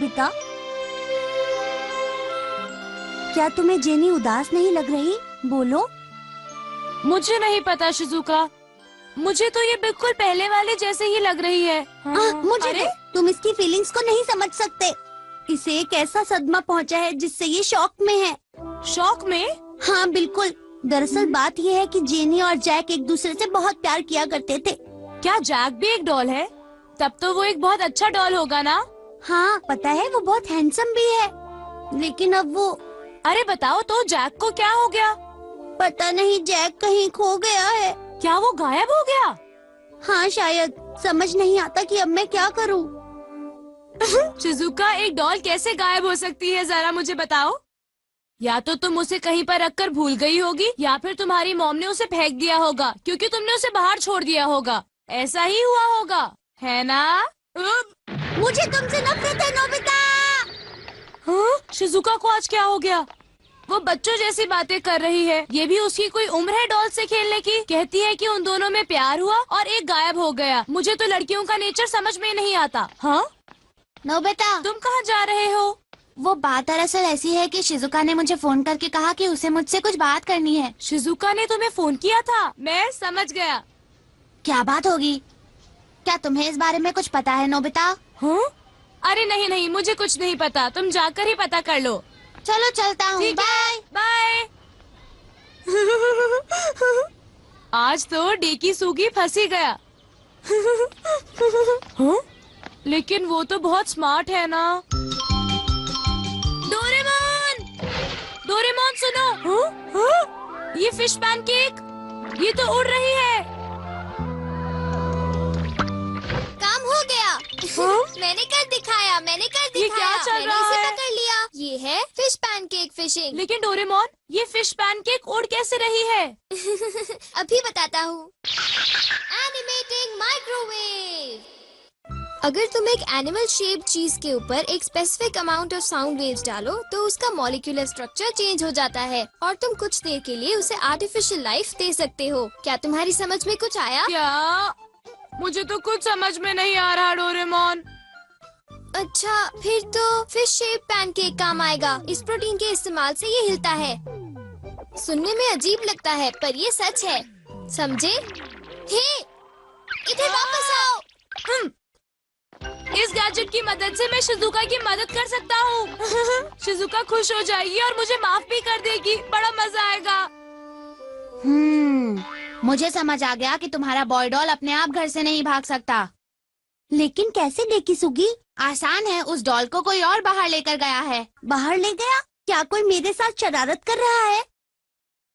Nobita, क्या तुम्हें jenny उदास नहीं लग रही? बोलो। मुझे नहीं पता शिजुका, मुझे तो ये बिल्कुल पहले वाले जैसे ही लग रही है। मुझे अरे? तुम इसकी फीलिंग्स को नहीं समझ सकते। इसे एक ऐसा सदमा पहुंचा है जिससे ये शॉक में है। शॉक में? हाँ बिल्कुल। दरअसल बात ये है कि जेनी और जैक एक दूसरे से बहुत प्यार किया करते थे। क्या जैक भी एक डॉल है? तब तो वो एक बहुत अच्छा डॉल होगा ना? हाँ पता है, वो बहुत हैंडसम भी है, लेकिन अब वो। अरे बताओ तो, जैक को क्या हो गया? पता नहीं, जैक कहीं खो गया है। क्या वो गायब हो गया? हाँ शायद। समझ नहीं आता कि अब मैं क्या करूँ। शिजुका, एक डॉल कैसे गायब हो सकती है, जरा मुझे बताओ। या तो तुम उसे कहीं पर रखकर भूल गई होगी, या फिर तुम्हारी मॉम ने उसे फेंक दिया होगा क्योंकि तुमने उसे बाहर छोड़ दिया होगा। ऐसा ही हुआ होगा, है ना? मुझे तुमसे नफरत है नोबिता। हाँ? शिजुका को आज क्या हो गया? वो बच्चों जैसी बातें कर रही है। ये भी उसकी कोई उम्र है डॉल से खेलने की? कहती है कि उन दोनों में प्यार हुआ और एक गायब हो गया। मुझे तो लड़कियों का नेचर समझ में नहीं आता। हाँ नोबिता, तुम कहाँ जा रहे हो? वो बात दरअसल ऐसी है कि शिजुका ने मुझे फोन करके कहा कि उसे मुझसे कुछ बात करनी है। शिजुका ने तुम्हें फोन किया था? मैं समझ गया। क्या बात होगी? क्या तुम्हें इस बारे में कुछ पता है नोबिता? हाँ? अरे नहीं नहीं, मुझे कुछ नहीं पता, तुम जाकर ही पता कर लो। चलो चलता हूँ, ठीक बाय। है, बाय। आज तो डेकी सूगी फंसी गया। हाँ? लेकिन वो तो बहुत स्मार्ट है ना। डोरेमोन, डोरेमोन सुनो। हाँ? हाँ? ये फिश पैनकेक, ये तो उड़ रही है। काम हो गया। हाँ? मैंने कर दिखाया, मैंने कर दिखाया। ये क्या चल मैंने रहा इसे है? पकड़ लिया। ये है फिश पैनकेक फिशिंग। लेकिन डोरेमोन, ये फिश पैनकेक उड़ कैसे रही है? अभी बताता हूँ। Animating microwave. अगर तुम एक एनिमल शेप चीज के ऊपर एक specific amount of sound waves डालो तो उसका मॉलिक्यूलर स्ट्रक्चर चेंज हो जाता है और तुम कुछ देर के लिए उसे आर्टिफिशियल लाइफ दे सकते हो। क्या तुम्हारी समझ में कुछ आया? क्या? मुझे तो कुछ समझ में नहीं आ रहा डोरेमोन। अच्छा, फिर तो फिश शेप पैनकेक काम आएगा। इस प्रोटीन के इस्तेमाल से ये हिलता है। सुनने में अजीब लगता है पर ये सच है, समझे? हे, इधर वापस आओ। इस गैजेट की मदद से मैं शिजुका की मदद कर सकता हूँ। शिजुका खुश हो जाएगी और मुझे माफ भी कर देगी। बड़ा मजा आएगा। मुझे समझ आ गया कि तुम्हारा बॉय डॉल अपने आप घर से नहीं भाग सकता। लेकिन कैसे डेकी सुगी? आसान है, उस डॉल को कोई और बाहर लेकर गया है। बाहर ले गया? क्या कोई मेरे साथ शरारत कर रहा है?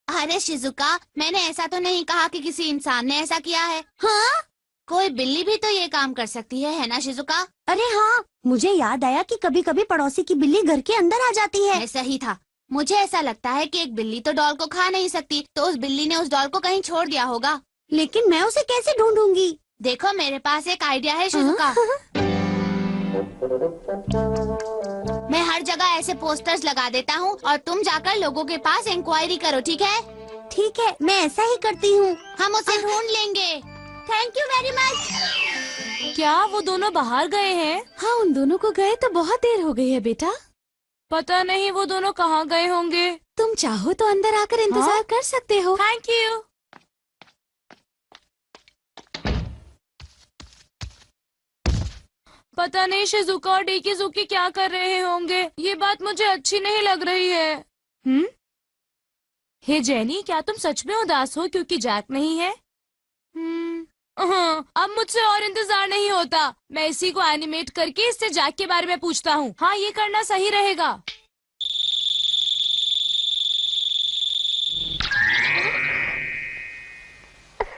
अरे शिजुका, मैंने ऐसा तो नहीं कहा कि किसी इंसान ने ऐसा किया है। हाँ? कोई बिल्ली भी तो ये काम कर सकती है ना शिजुका? अरे हाँ, मुझे याद आया कि कभी कभी पड़ोसी की बिल्ली घर के अंदर आ जाती है। सही था। मुझे ऐसा लगता है कि एक बिल्ली तो डॉल को खा नहीं सकती, तो उस बिल्ली ने उस डॉल को कहीं छोड़ दिया होगा। लेकिन मैं उसे कैसे ढूंढूंगी? देखो, मेरे पास एक आइडिया है शिजुका। मैं हर जगह ऐसे पोस्टर्स लगा देता हूँ और तुम जाकर लोगों के पास इंक्वायरी करो, ठीक है? ठीक है, मैं ऐसा ही करती हूँ। हम उसे ढूंढ लेंगे। Thank you very much. क्या वो दोनों बाहर गए हैं? हाँ, उन दोनों को गए तो बहुत देर हो गई है बेटा। पता नहीं वो दोनों कहाँ गए होंगे। तुम चाहो तो अंदर आकर इंतजार कर सकते हो। Thank you. पता नहीं शिजुका और डेकीजुकी क्या कर रहे होंगे। ये बात मुझे अच्छी नहीं लग रही है। हे जेनी, क्या तुम सच में उदास हो क्योंकि जैक नहीं है? हाँ, अब मुझसे और इंतजार नहीं होता। मैं इसी को एनिमेट करके इससे जैक के बारे में पूछता हूँ। हाँ, ये करना सही रहेगा।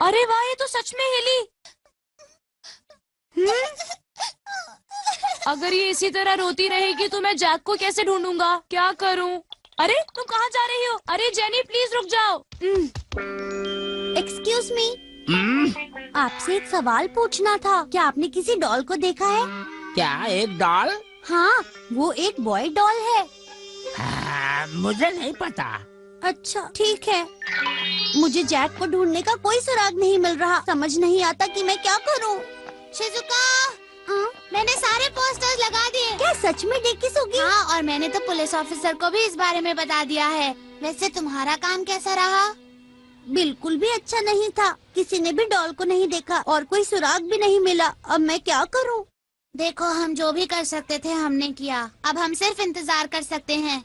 अरे वाह, ये तो सच में हिली। अगर ये इसी तरह रोती रहेगी तो मैं जैक को कैसे ढूंढूंगा? क्या करूं? अरे तुम कहाँ जा रही हो? अरे जेनी, प्लीज रुक जाओ। एक्सक्यूज मी, आपसे एक सवाल पूछना था। क्या आपने किसी डॉल को देखा है? क्या एक डॉल? हाँ, वो एक बॉय डॉल है। मुझे नहीं पता। अच्छा ठीक है। मुझे जैक को ढूंढने का कोई सुराग नहीं मिल रहा। समझ नहीं आता कि मैं क्या करूं। शिजुका, मैंने सारे पोस्टर्स लगा दिए। क्या सच में डेकी सुगी? हाँ, और मैंने तो पुलिस ऑफिसर को भी इस बारे में बता दिया है। वैसे तुम्हारा काम कैसा रहा? बिल्कुल भी अच्छा नहीं था। किसी ने भी डॉल को नहीं देखा और कोई सुराग भी नहीं मिला। अब मैं क्या करूं? देखो, हम जो भी कर सकते थे हमने किया। अब हम सिर्फ इंतजार कर सकते हैं।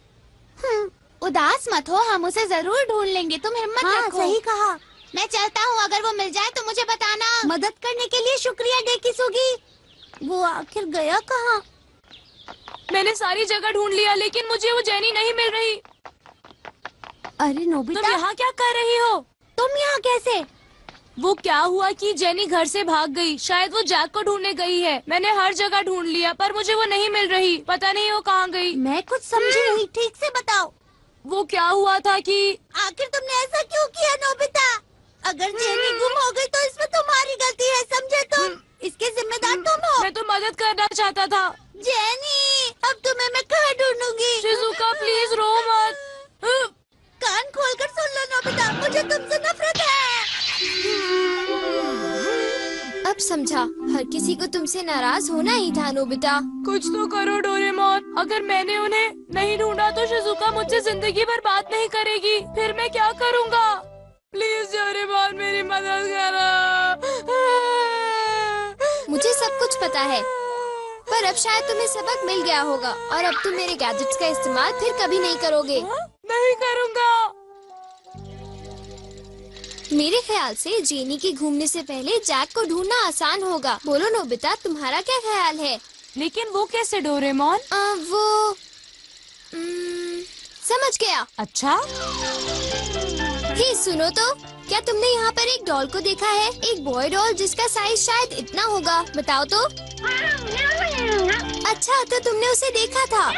उदास मत हो, हम उसे जरूर ढूंढ लेंगे। तुम हिम्मत हाँ, रखो। सही कहा। मैं चलता हूँ, अगर वो मिल जाए तो मुझे बताना। मदद करने के लिए शुक्रिया डेकी सुगी। वो आखिर गया कहाँ? मैंने सारी जगह ढूंढ लिया लेकिन मुझे वो जेनी नहीं मिल रही। अरे तुम नोबिता, यहाँ क्या कर रही हो? तुम यहाँ कैसे? वो क्या हुआ कि जेनी घर से भाग गई। शायद वो जैक को ढूंढने गई है। मैंने हर जगह ढूंढ लिया पर मुझे वो नहीं मिल रही। पता नहीं वो कहाँ गई। मैं कुछ समझी नहीं, ठीक से बताओ। वो क्या हुआ था कि आखिर तुमने ऐसा क्यों किया नोबिता? अगर जेनी गुम हो गई तो इसमें तुम्हारी गलती है, समझे तुम? इसके जिम्मेदार तुम हो। मैं तो मदद करना चाहता था। जेनी, अब तुम्हें मैं कहाँ ढूंढूंगी? शिजुका प्लीज रो मत। कान खोलकर सुन लो नोबिता, मुझे तुमसे नफरत है। अब समझा, हर किसी को तुमसे नाराज होना ही था नोबिता। कुछ तो करो डोरेमोन। अगर मैंने उन्हें नहीं ढूंढा तो शिजुका मुझसे जिंदगी भर बात नहीं करेगी। फिर मैं क्या करूँगा? प्लीज डोरेमोन मेरी मदद करो। मुझे सब कुछ पता है, पर अब शायद तुम्हें सबक मिल गया होगा और अब तुम मेरे गैजेट्स का इस्तेमाल फिर कभी नहीं करोगे। नहीं करूँगा। मेरे ख्याल से जेनी के घूमने से पहले जैक को ढूंढना आसान होगा। बोलो नोबिता, तुम्हारा क्या ख्याल है? लेकिन वो कैसे डोरेमोन? वो समझ गया। अच्छा, हे सुनो तो, क्या तुमने यहाँ पर एक डॉल को देखा है? एक बॉय डॉल जिसका साइज शायद इतना होगा। बताओ तो। अच्छा, तो तुमने उसे देखा था।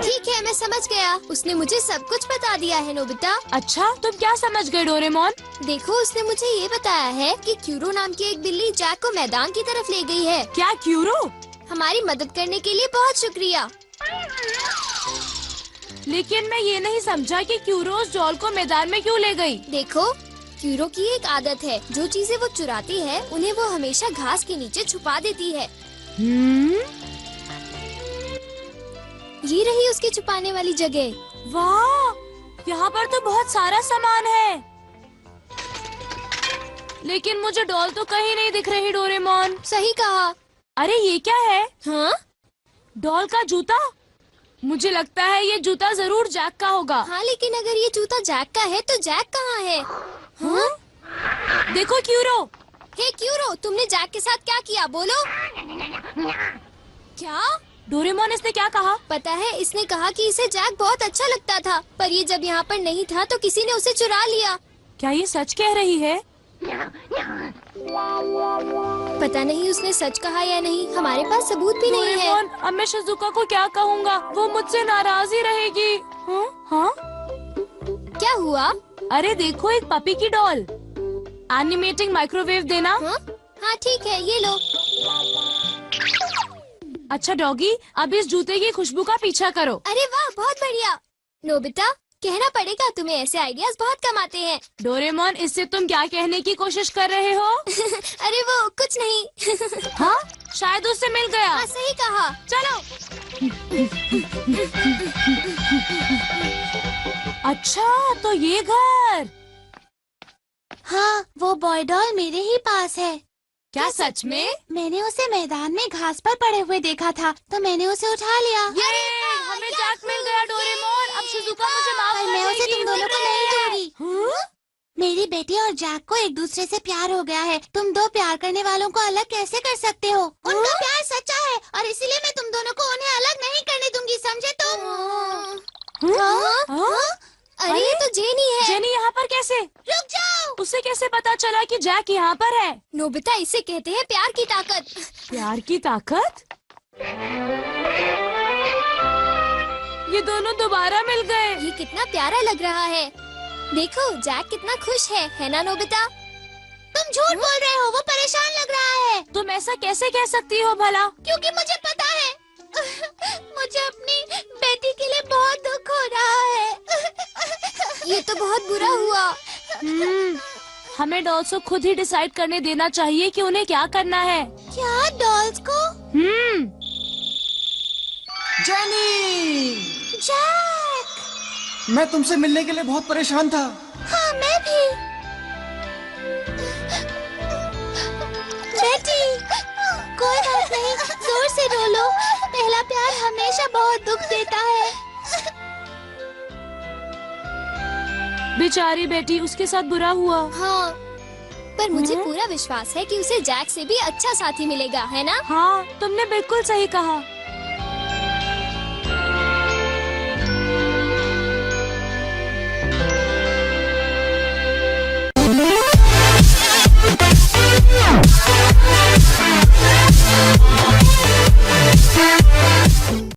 ठीक है, मैं समझ गया। उसने मुझे सब कुछ बता दिया है नोबिता। अच्छा तुम क्या समझ गए डोरेमोन? देखो, उसने मुझे ये बताया है कि क्यूरो नाम की एक बिल्ली जैक को मैदान की तरफ ले गई है। क्या क्यूरो? हमारी मदद करने के लिए बहुत शुक्रिया। लेकिन मैं ये नहीं समझा कि क्यूरो उस डॉल को मैदान में क्यों ले गई? देखो, क्यूरो की एक आदत है, जो चीजें वो चुराती है उन्हें वो हमेशा घास के नीचे छुपा देती है। ये रही उसकी छुपाने वाली जगह। वाह, यहाँ पर तो बहुत सारा सामान है। लेकिन मुझे डॉल तो कहीं नहीं दिख रही डोरेमोन। सही कहा। अरे ये क्या है? हाँ डॉल का जूता? मुझे लगता है ये जूता जरूर जैक का होगा। हाँ, लेकिन अगर ये जूता जैक का है तो जैक कहाँ है? हाँ? देखो क्यूरो। हे क्यूरो, तुमने जैक के साथ क्या किया? बोलो। क्या? डोरेमोन, इसने क्या कहा? पता है, इसने कहा कि इसे जैक बहुत अच्छा लगता था, पर ये जब यहाँ पर नहीं था तो किसी ने उसे चुरा लिया। क्या ये सच कह रही है? पता नहीं उसने सच कहा या नहीं, हमारे पास सबूत भी नहीं है। डोरेमोन, अब मैं शिजुका को क्या कहूँगा? वो मुझसे नाराज ही रहेगी। हाँ? क्या हुआ? अरे देखो, एक पपी की डॉल। एनिमेटिंग माइक्रोवेव देना। हाँ? हाँ ठीक है, ये लो। अच्छा डॉगी, अब इस जूते की खुशबू का पीछा करो। अरे वाह, बहुत बढ़िया। नोबिता, कहना पड़ेगा, तुम्हें ऐसे आइडियाज बहुत कम आते हैं। डोरेमोन, इससे तुम क्या कहने की कोशिश कर रहे हो? अरे वो कुछ नहीं। हाँ? शायद उससे मिल गया। हाँ, सही कहा। चलो। अच्छा, तो ये घर। हाँ, वो बॉय डॉल मेरे ही पास है। क्या सच में? मैंने उसे मैदान में घास पर पड़े हुए देखा था, तो मैंने उसे उठा लिया। ये हमें जैक मिल गया डोरेमोन। अब शिजुका मुझे माफ पर कर मैं उसे देगी। तुम दोनों को नहीं दूंगी। मेरी बेटी और जैक को एक दूसरे से प्यार हो गया है। तुम दो प्यार करने वालों को अलग कैसे कर सकते हो? उनका प्यार सच्चा है और इसीलिए मैं तुम दोनों को उन्हें अलग नहीं करने दूंगी, समझे तुम? हाँ? अरे ये तो जेनी है। जेनी यहाँ पर कैसे? रुक जाओ। उसे कैसे पता चला कि जैक यहाँ पर है? नोबिता, इसे कहते हैं प्यार की ताकत। प्यार की ताकत? ये दोनों दोबारा मिल गए। ये कितना प्यारा लग रहा है। देखो, जैक कितना खुश है ना नोबिता? तुम झूठ बोल रहे हो, वो परेशान लग रहा है। तुम ऐसा कैसे कह सकती हो भला? क्योंकि मुझे पता है। मुझे अपनी बेटी के लिए बहुत दुख हो रहा है। ये तो बहुत बुरा हुआ। हमें डॉल्स को खुद ही डिसाइड करने देना चाहिए कि उन्हें क्या करना है। क्या डॉल्स को? Jenny, Jack! मैं तुमसे मिलने के लिए बहुत परेशान था। हाँ, मैं भी। बेटी, कोई बात नहीं, जोर से रो लो। पहला प्यार हमेशा बहुत दुख देता है। बेचारी बेटी, उसके साथ बुरा हुआ। हाँ, पर मुझे पूरा विश्वास है कि उसे जैक से भी अच्छा साथी मिलेगा, है ना? हाँ, तुमने बिल्कुल सही कहा।